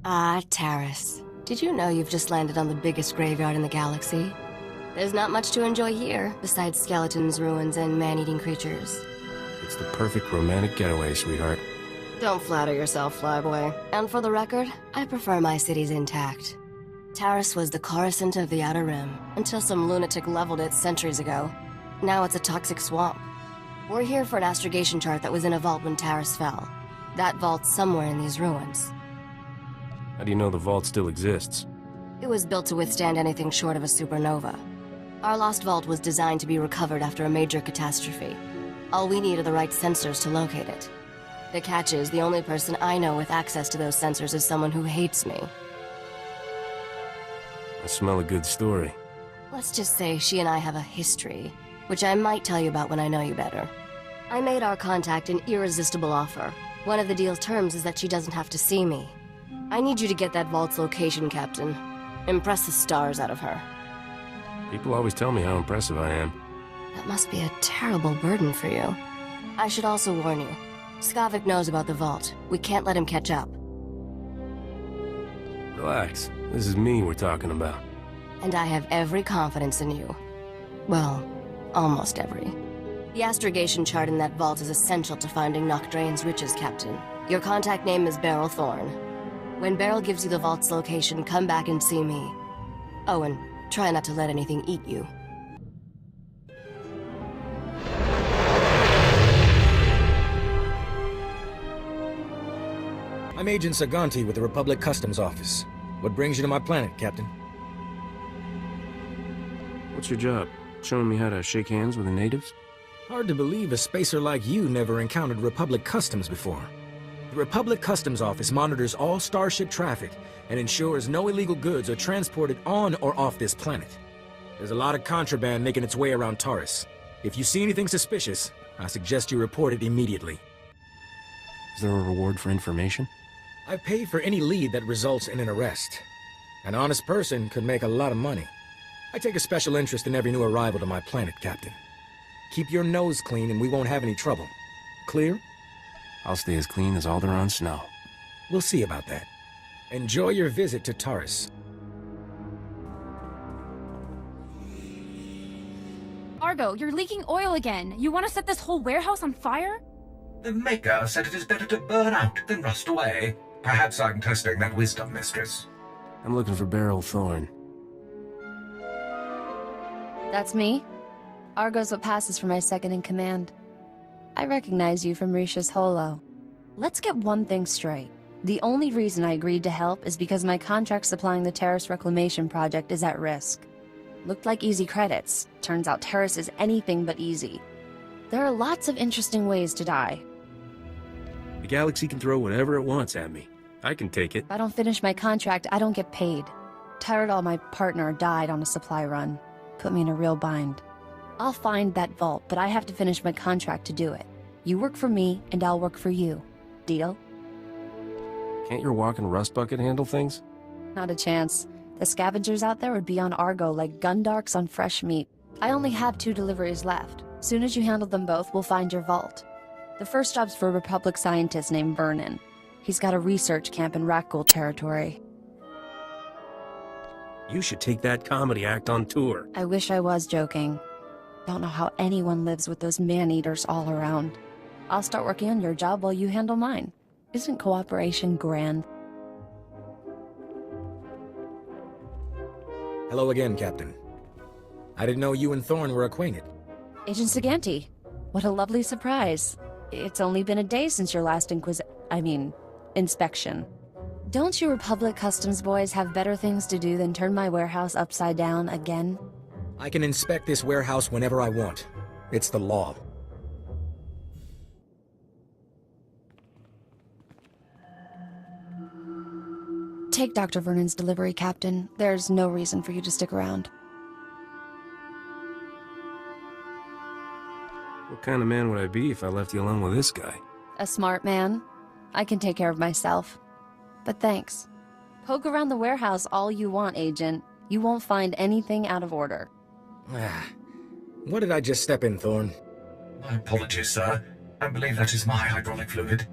Ah, Taris. Did you know you've just landed on the biggest graveyard in the galaxy? There's not much to enjoy here, besides skeletons, ruins, and man-eating creatures. It's the perfect romantic getaway, sweetheart. Don't flatter yourself, flyboy. And for the record, I prefer my cities intact. Taris was the Coruscant of the Outer Rim, until some lunatic leveled it centuries ago. Now it's a toxic swamp. We're here for an astrogation chart that was in a vault when Taris fell. That vault's somewhere in these ruins. How do you know the vault still exists? It was built to withstand anything short of a supernova. Our lost vault was designed to be recovered after a major catastrophe. All we need are the right sensors to locate it. The catch is, the only person I know with access to those sensors is someone who hates me. I smell a good story. Let's just say she and I have a history, which I might tell you about when I know you better. I made our contact an irresistible offer. One of the deal's terms is that she doesn't have to see me. I need you to get that vault's location, Captain. Impress the stars out of her. People always tell me how impressive I am. That must be a terrible burden for you. I should also warn you. Skavik knows about the vault. We can't let him catch up. Relax. This is me we're talking about. And I have every confidence in you. Well, almost every. The astrogation chart in that vault is essential to finding Nocdrane's riches, Captain. Your contact name is Beryl Thorne. When Beryl gives you the vault's location, come back and see me. Oh, and try not to let anything eat you. I'm Agent Saganti with the Republic Customs Office. What brings you to my planet, Captain? What's your job? Showing me how to shake hands with the natives? Hard to believe a spacer like you never encountered Republic Customs before. The Republic Customs Office monitors all starship traffic and ensures no illegal goods are transported on or off this planet. There's a lot of contraband making its way around Taris. If you see anything suspicious, I suggest you report it immediately. Is there a reward for information? I pay for any lead that results in an arrest. An honest person could make a lot of money. I take a special interest in every new arrival to my planet, Captain. Keep your nose clean and we won't have any trouble. Clear? I'll stay as clean as Alderaan snow. We'll see about that. Enjoy your visit to Taris. Argo, you're leaking oil again. You want to set this whole warehouse on fire? The Maker said it is better to burn out than rust away. Perhaps I'm testing that wisdom, Mistress. I'm looking for Beryl Thorne. That's me. Argo's what passes for my second-in-command. I recognize you from Risha's holo. Let's get one thing straight. The only reason I agreed to help is because my contract supplying the Taris Reclamation Project is at risk. Looked like easy credits. Turns out Taris is anything but easy. There are lots of interesting ways to die. The galaxy can throw whatever it wants at me. I can take it. If I don't finish my contract, I don't get paid. Tyrodal, my partner, died on a supply run. Put me in a real bind. I'll find that vault, but I have to finish my contract to do it. You work for me, and I'll work for you. Deal? Can't your walking rust bucket handle things? Not a chance. The scavengers out there would be on Argo like gundarks on fresh meat. I only have 2 deliveries left. Soon as you handle them both, we'll find your vault. The first job's for a Republic scientist named Vernon. He's got a research camp in rakghoul territory. You should take that comedy act on tour. I wish I was joking. Don't know how anyone lives with those man-eaters all around. I'll start working on your job while you handle mine. Isn't cooperation grand? Hello again, Captain. I didn't know you and Thorne were acquainted. Agent Saganti. What a lovely surprise. It's only been a day since your last inspection. Don't you Republic Customs boys have better things to do than turn my warehouse upside down again? I can inspect this warehouse whenever I want. It's the law. Take Dr. Vernon's delivery, Captain. There's no reason for you to stick around. What kind of man would I be if I left you alone with this guy? A smart man. I can take care of myself. But thanks. Poke around the warehouse all you want, Agent. You won't find anything out of order. What did I just step in, Thorne? My apologies, sir. I believe that is my hydraulic fluid.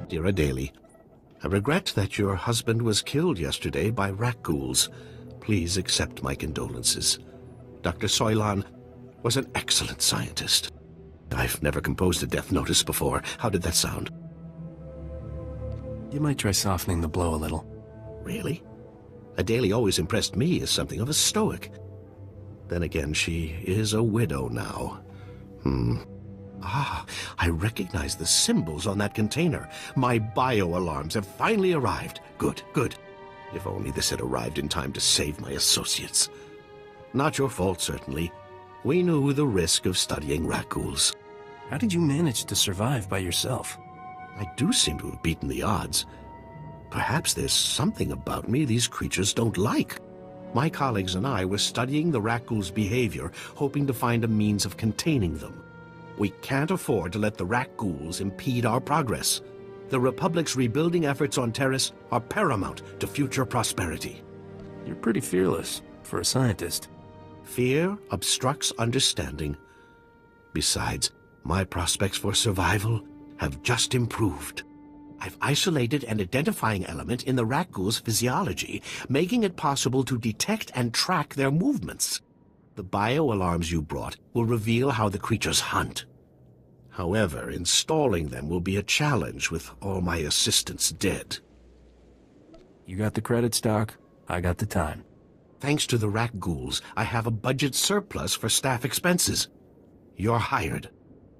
Dear Daily. I regret that your husband was killed yesterday by rakghouls. Please accept my condolences. Dr. Soilan was an excellent scientist. I've never composed a death notice before. How did that sound? You might try softening the blow a little. Really? Adele always impressed me as something of a stoic. Then again, she is a widow now. I recognize the symbols on that container. My bio-alarms have finally arrived. Good, good. If only this had arrived in time to save my associates. Not your fault, certainly. We knew the risk of studying rakghouls. How did you manage to survive by yourself? I do seem to have beaten the odds. Perhaps there's something about me these creatures don't like. My colleagues and I were studying the rakghouls' behavior, hoping to find a means of containing them. We can't afford to let the rakghouls impede our progress. The Republic's rebuilding efforts on Taris are paramount to future prosperity. You're pretty fearless for a scientist. Fear obstructs understanding. Besides, my prospects for survival have just improved. I've isolated an identifying element in the rakghouls' physiology, making it possible to detect and track their movements. The bio-alarms you brought will reveal how the creatures hunt. However, installing them will be a challenge with all my assistants dead. You got the credits, Doc. I got the time. Thanks to the rakghouls, I have a budget surplus for staff expenses. You're hired.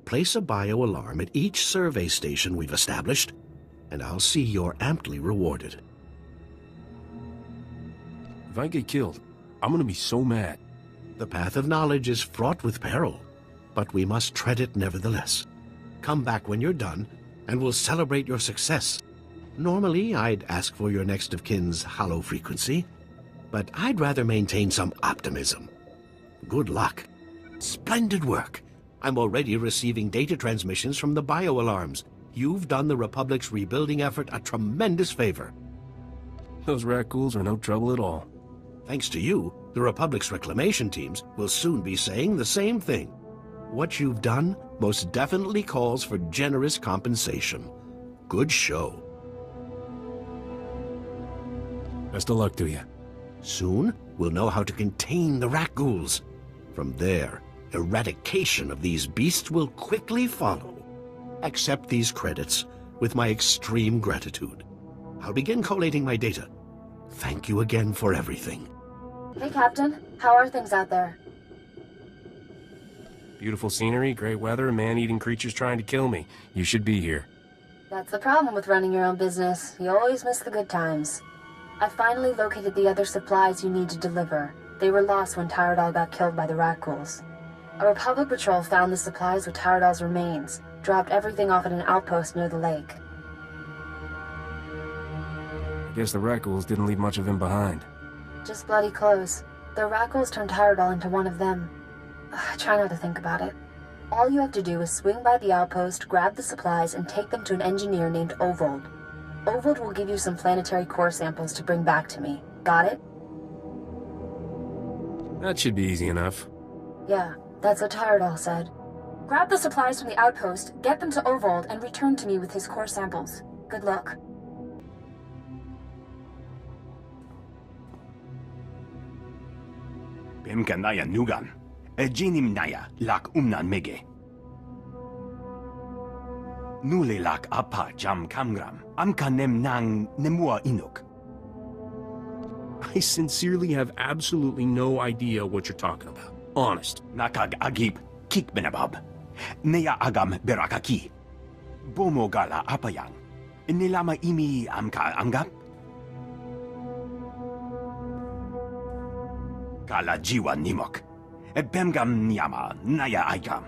Place a bio-alarm at each survey station we've established, and I'll see you're amply rewarded. If I get killed, I'm gonna be so mad. The path of knowledge is fraught with peril, but we must tread it nevertheless. Come back when you're done, and we'll celebrate your success. Normally, I'd ask for your next of kin's hollow frequency, but I'd rather maintain some optimism. Good luck. Splendid work. I'm already receiving data transmissions from the bio-alarms. You've done the Republic's rebuilding effort a tremendous favor. Those rakghouls are no trouble at all. Thanks to you, the Republic's reclamation teams will soon be saying the same thing. What you've done most definitely calls for generous compensation. Good show. Best of luck to you. Soon, we'll know how to contain the rakghouls. From there, eradication of these beasts will quickly follow. Accept these credits with my extreme gratitude. I'll begin collating my data. Thank you again for everything. Hey, Captain. How are things out there? Beautiful scenery, great weather, man-eating creatures trying to kill me. You should be here. That's the problem with running your own business. You always miss the good times. I finally located the other supplies you need to deliver. They were lost when Tyradol got killed by the rakghouls. A Republic patrol found the supplies with Tyradol's remains, dropped everything off at an outpost near the lake. I guess the rakghouls didn't leave much of him behind. Just bloody clothes. The rakghouls turned Tyradol into one of them. Try not to think about it. All you have to do is swing by the outpost, grab the supplies, and take them to an engineer named Ovold. Ovold will give you some planetary core samples to bring back to me. Got it? That should be easy enough. Yeah, that's what Tyradol said. Grab the supplies from the outpost, get them to Ovold, and return to me with his core samples. Good luck. Bimkanaya nugan. Ejinim naya lak umnan mege. Nule lak apa jam kamgram. Amkanem nang nemua inuk. I sincerely have absolutely no idea what you're talking about. Honest. Nakag agib kik benabab. Neya agam berakaki. Bomo gala apayang. Nilama imi amka anggap. Kala jiwa nimok. Bemgam nyama naya aigam.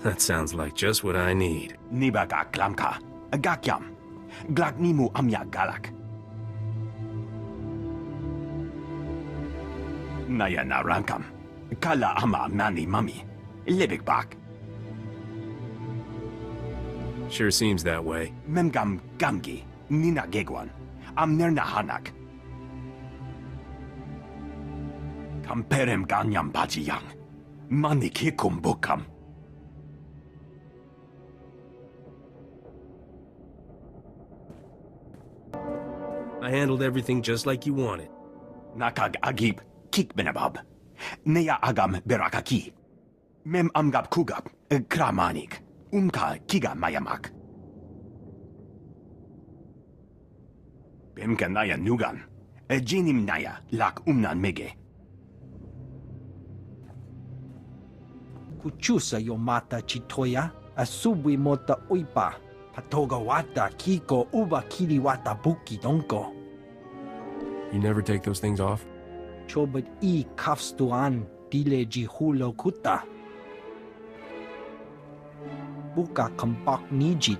That sounds like just what I need. Nibaga klamka. Gakyam. Glagnimu amya galak. Naya narankam. Kala ama mani mami. Libik bak. Sure seems that way. Memgam gamgi. Nina gegwan. Amnerna hanak. Kamperem ganyam bajiyang. Mani kikum bukam. I handled everything just like you wanted. Nakag agib kikbenabab. Neya agam berakaki. Mem amgab kugab kramanik. Umka kiga mayamak. Bemka naya nugan. Jinim naya lak umnan mege. Kuchusa yomata chitoya, asubwi mota uipa, patoga wata kiko uba kiri wata buki donko. You never take those things off? Chobot I kafstuan dile jihulo kuta. Buka kampak nijit,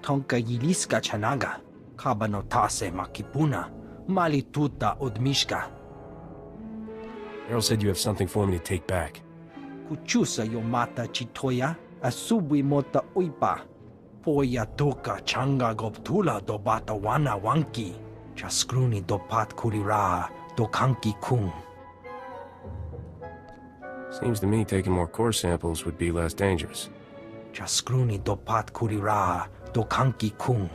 tonka yiliska chanaga, kabanotase makipuna, malituta odmishka. Errol said you have something for me to take back. Kuchusa yomata chitoya, asubwi mota uipa. Poya toka changa goptula do bata wana wanki. Chaskruni do pat kulira do kanki kung. Seems to me taking more core samples would be less dangerous. Chaskruni do pat kulira do kanki kung.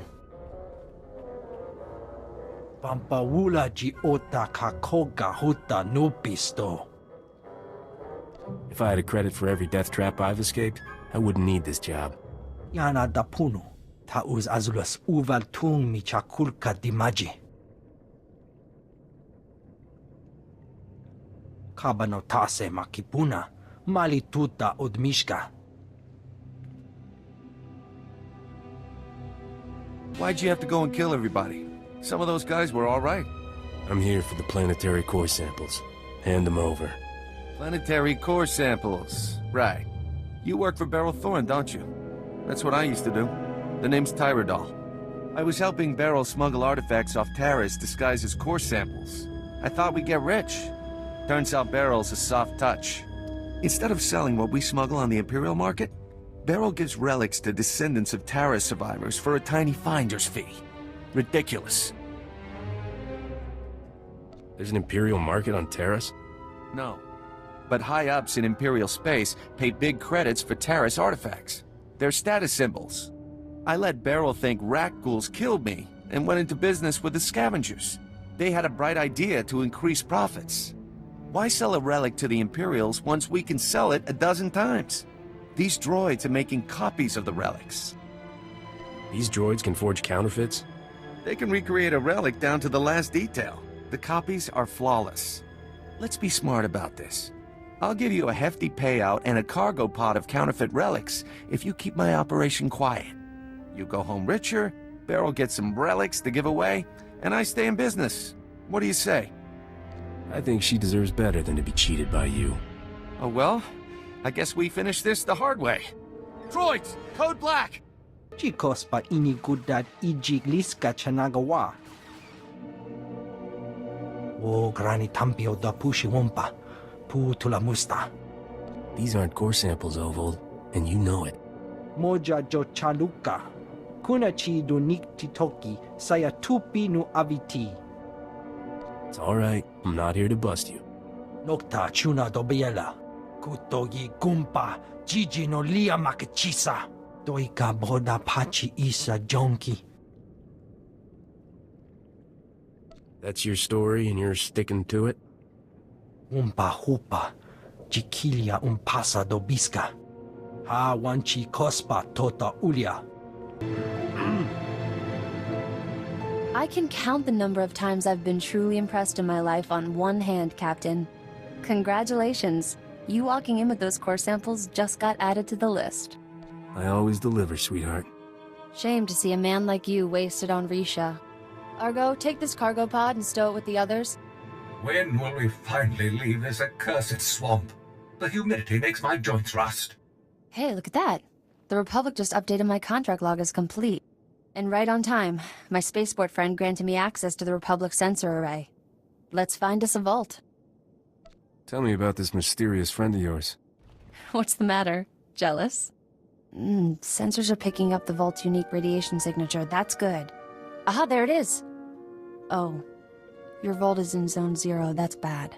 Pampawula ji ota kakoga huta nupisto. If I had a credit for every death trap I've escaped, I wouldn't need this job. Yana da puno, ta uz azulas uval tung mi chakulka dimaji. Kabano tase makipuna, mali tuta odmishka. Why'd you have to go and kill everybody? Some of those guys were all right. I'm here for the planetary core samples. Hand them over. Planetary core samples. Right. You work for Beryl Thorne, don't you? That's what I used to do. The name's Tyrodol. I was helping Beryl smuggle artifacts off Taris disguised as core samples. I thought we'd get rich. Turns out Beryl's a soft touch. Instead of selling what we smuggle on the Imperial market, Beryl gives relics to descendants of Taris survivors for a tiny finder's fee. Ridiculous. There's an Imperial market on Taris? No. But high-ups in Imperial space pay big credits for Taris artifacts. They're status symbols. I let Beryl think rakghouls killed me and went into business with the scavengers. They had a bright idea to increase profits. Why sell a relic to the Imperials once we can sell it a dozen times? These droids are making copies of the relics. These droids can forge counterfeits? They can recreate a relic down to the last detail. The copies are flawless. Let's be smart about this. I'll give you a hefty payout and a cargo pod of counterfeit relics if you keep my operation quiet. You go home richer, Beryl gets some relics to give away, and I stay in business. What do you say? I think she deserves better than to be cheated by you. Oh well, I guess we finish this the hard way. Droids, code black! Chikos pa inigudat ijigliska chanagawa. O grani tampio da pushi wompa. Putula musta. These aren't core samples, Ovold, and you know it. Moja jo chaluka. Kunachi do niktitoki saya tupi nu aviti. It's alright, I'm not here to bust you. Nokta chuna do biela. Kutogi gumpa. Gigi no lia makachisa. Doika boda pachi isa jonki. That's your story and you're sticking to it? Umpa hupa, jikilia umpasa dobiska. Ha wanchi kospa tota ulia. I can count the number of times I've been truly impressed in my life on one hand, Captain. Congratulations. You walking in with those core samples just got added to the list. I always deliver, sweetheart. Shame to see a man like you wasted on Risha. Argo, take this cargo pod and stow it with the others. When will we finally leave this accursed swamp? The humidity makes my joints rust. Hey, look at that. The Republic just updated my contract log as complete. And right on time, my spaceport friend granted me access to the Republic sensor array. Let's find us a vault. Tell me about this mysterious friend of yours. What's the matter? Jealous? Sensors are picking up the vault's unique radiation signature. That's good. Aha, there it is. Oh. Your vault is in Zone 0. That's bad.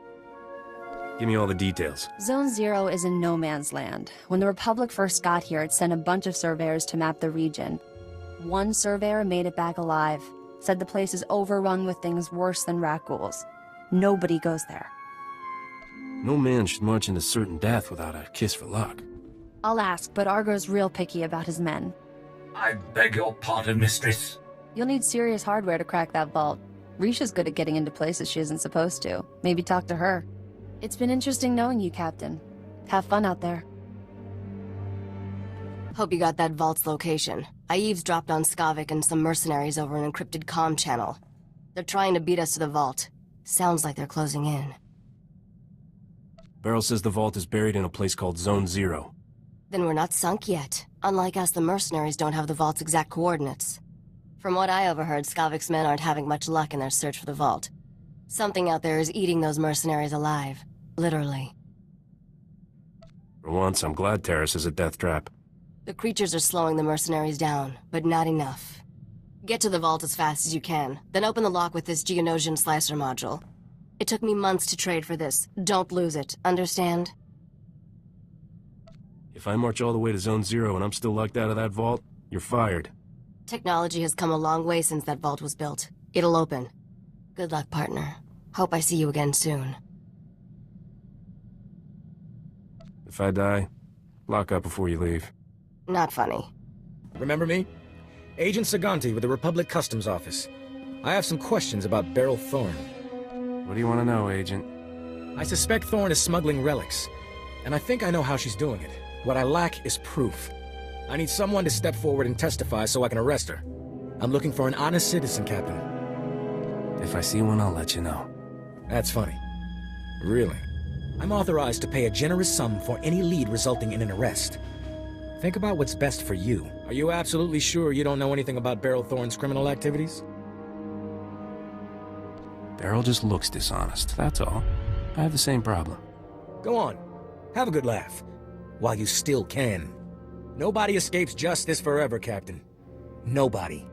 Give me all the details. Zone 0 is in no man's land. When the Republic first got here, it sent a bunch of surveyors to map the region. One surveyor made it back alive. Said the place is overrun with things worse than rakghouls. Nobody goes there. No man should march into certain death without a kiss for luck. I'll ask, but Argo's real picky about his men. I beg your pardon, mistress. You'll need serious hardware to crack that vault. Risha's good at getting into places she isn't supposed to. Maybe talk to her. It's been interesting knowing you, Captain. Have fun out there. Hope you got that vault's location. I eavesdropped on Skavik and some mercenaries over an encrypted comm channel. They're trying to beat us to the vault. Sounds like they're closing in. Beryl says the vault is buried in a place called Zone 0. Then we're not sunk yet. Unlike us, the mercenaries don't have the vault's exact coordinates. From what I overheard, Skavik's men aren't having much luck in their search for the vault. Something out there is eating those mercenaries alive. Literally. For once, I'm glad Taris is a death trap. The creatures are slowing the mercenaries down, but not enough. Get to the vault as fast as you can, then open the lock with this Geonosian slicer module. It took me months to trade for this. Don't lose it, understand? If I march all the way to Zone 0 and I'm still locked out of that vault, you're fired. Technology has come a long way since that vault was built. It'll open. Good luck, partner. Hope I see you again soon. If I die, lock up before you leave. Not funny. Remember me? Agent Saganti with the Republic Customs Office. I have some questions about Beryl Thorn. What do you want to know, Agent? I suspect Thorn is smuggling relics, and I think I know how she's doing it. What I lack is proof. I need someone to step forward and testify so I can arrest her. I'm looking for an honest citizen, Captain. If I see one, I'll let you know. That's funny. Really? I'm authorized to pay a generous sum for any lead resulting in an arrest. Think about what's best for you. Are you absolutely sure you don't know anything about Beryl Thorn's criminal activities? Beryl just looks dishonest, that's all. I have the same problem. Go on. Have a good laugh. While you still can. Nobody escapes justice forever, Captain. Nobody.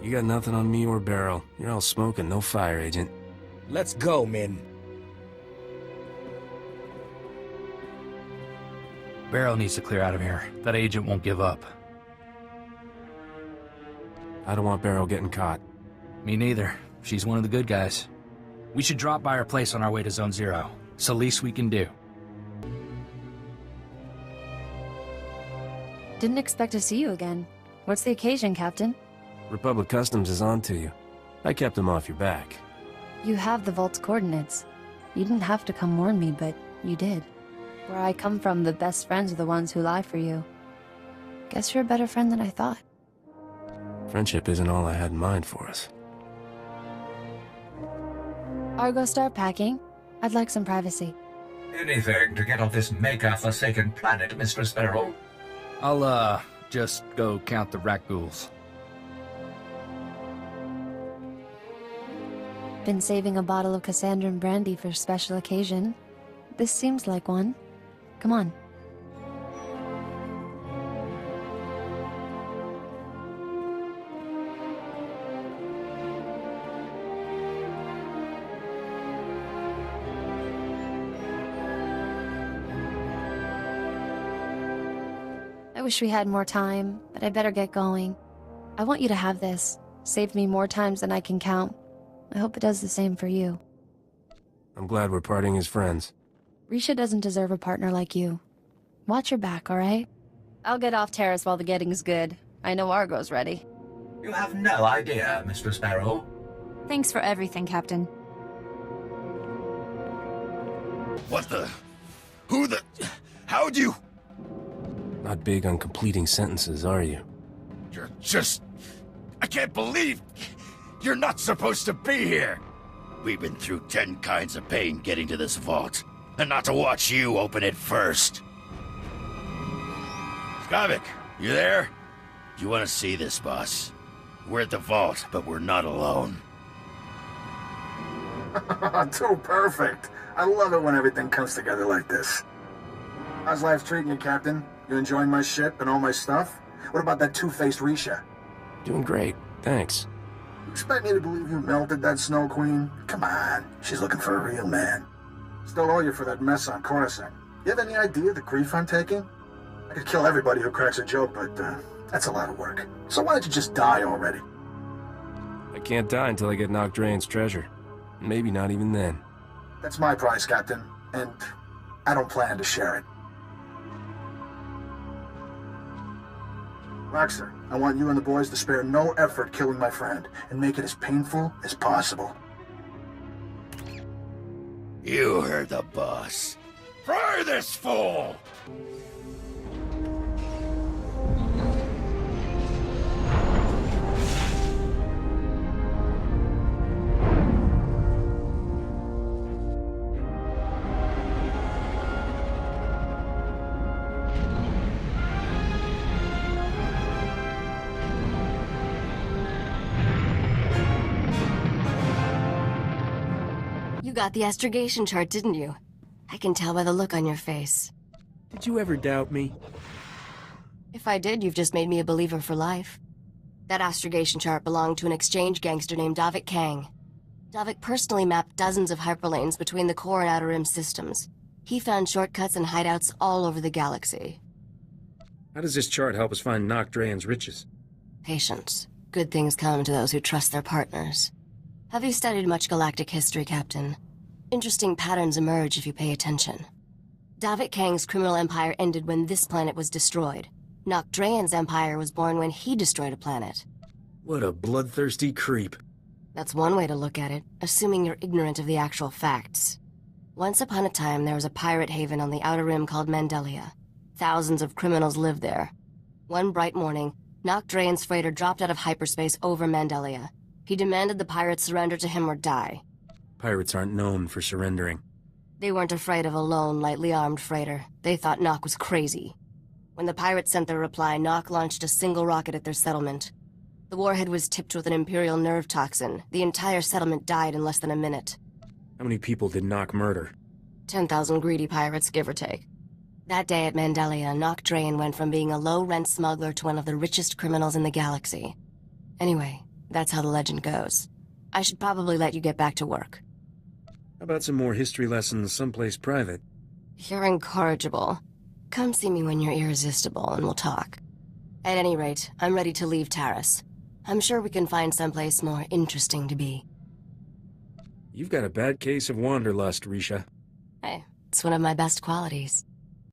You got nothing on me or Beryl. You're all smoke and no fire, Agent. Let's go, men. Beryl needs to clear out of here. That agent won't give up. I don't want Beryl getting caught. Me neither. She's one of the good guys. We should drop by her place on our way to Zone 0. It's the least we can do. Didn't expect to see you again. What's the occasion, Captain? Republic Customs is on to you. I kept them off your back. You have the vault's coordinates. You didn't have to come warn me, but you did. Where I come from, the best friends are the ones who lie for you. Guess you're a better friend than I thought. Friendship isn't all I had in mind for us. Argo, start packing. I'd like some privacy. Anything to get off this Maker-forsaken planet, Mistress Beryl. I'll, just go count the rakghouls. Been saving a bottle of Cassandran brandy for a special occasion. This seems like one. Come on. I wish we had more time, but I better get going. I want you to have this. Saved me more times than I can count. I hope it does the same for you. I'm glad we're parting as friends. Risha doesn't deserve a partner like you. Watch your back, alright? I'll get off Taris while the getting's good. I know Argo's ready. You have no idea, Mistress Beryl. Thanks for everything, Captain. What the? Who the? How'd you? Not big on completing sentences, are you? You're just... I can't believe... You're not supposed to be here! We've been through 10 kinds of pain getting to this vault, and not to watch you open it first. Skavik, you there? You want to see this, boss? We're at the vault, but we're not alone. Too perfect. I love it when everything comes together like this. How's life treating you, Captain? You enjoying my ship and all my stuff? What about that two-faced Risha? Doing great, thanks. You expect me to believe you melted that Snow Queen? Come on, she's looking for a real man. Still owe you for that mess on Coruscant. You have any idea the grief I'm taking? I could kill everybody who cracks a joke, but That's a lot of work. So why don't you just die already? I can't die until I get Nocdrane's treasure. Maybe not even then. That's my prize, Captain, and I don't plan to share it. Roxer, I want you and the boys to spare no effort killing my friend, and make it as painful as possible. You heard the boss. Fry this fool! You got the astrogation chart, didn't you? I can tell by the look on your face. Did you ever doubt me? If I did, you've just made me a believer for life. That astrogation chart belonged to an exchange gangster named Davik Kang. Davik personally mapped dozens of hyperlanes between the core and outer rim systems. He found shortcuts and hideouts all over the galaxy. How does this chart help us find Nocdrane's riches? Patience. Good things come to those who trust their partners. Have you studied much galactic history, Captain? Interesting patterns emerge if you pay attention. Davik Kang's criminal empire ended when this planet was destroyed. Nocdrane's empire was born when he destroyed a planet. What a bloodthirsty creep. That's one way to look at it, assuming you're ignorant of the actual facts. Once upon a time, there was a pirate haven on the Outer Rim called Mandelia. Thousands of criminals lived there. One bright morning, Nocdrane's freighter dropped out of hyperspace over Mandelia. He demanded the pirates surrender to him or die. Pirates aren't known for surrendering. They weren't afraid of a lone, lightly armed freighter. They thought Nock was crazy. When the pirates sent their reply, Nock launched a single rocket at their settlement. The warhead was tipped with an Imperial nerve toxin. The entire settlement died in less than a minute. How many people did Nock murder? 10,000 greedy pirates, give or take. That day at Mandelia, Nocdrane went from being a low-rent smuggler to one of the richest criminals in the galaxy. Anyway, that's how the legend goes. I should probably let you get back to work. How about some more history lessons someplace private? You're incorrigible. Come see me when you're irresistible and we'll talk. At any rate, I'm ready to leave Taris. I'm sure we can find someplace more interesting to be. You've got a bad case of wanderlust, Risha. Hey, it's one of my best qualities.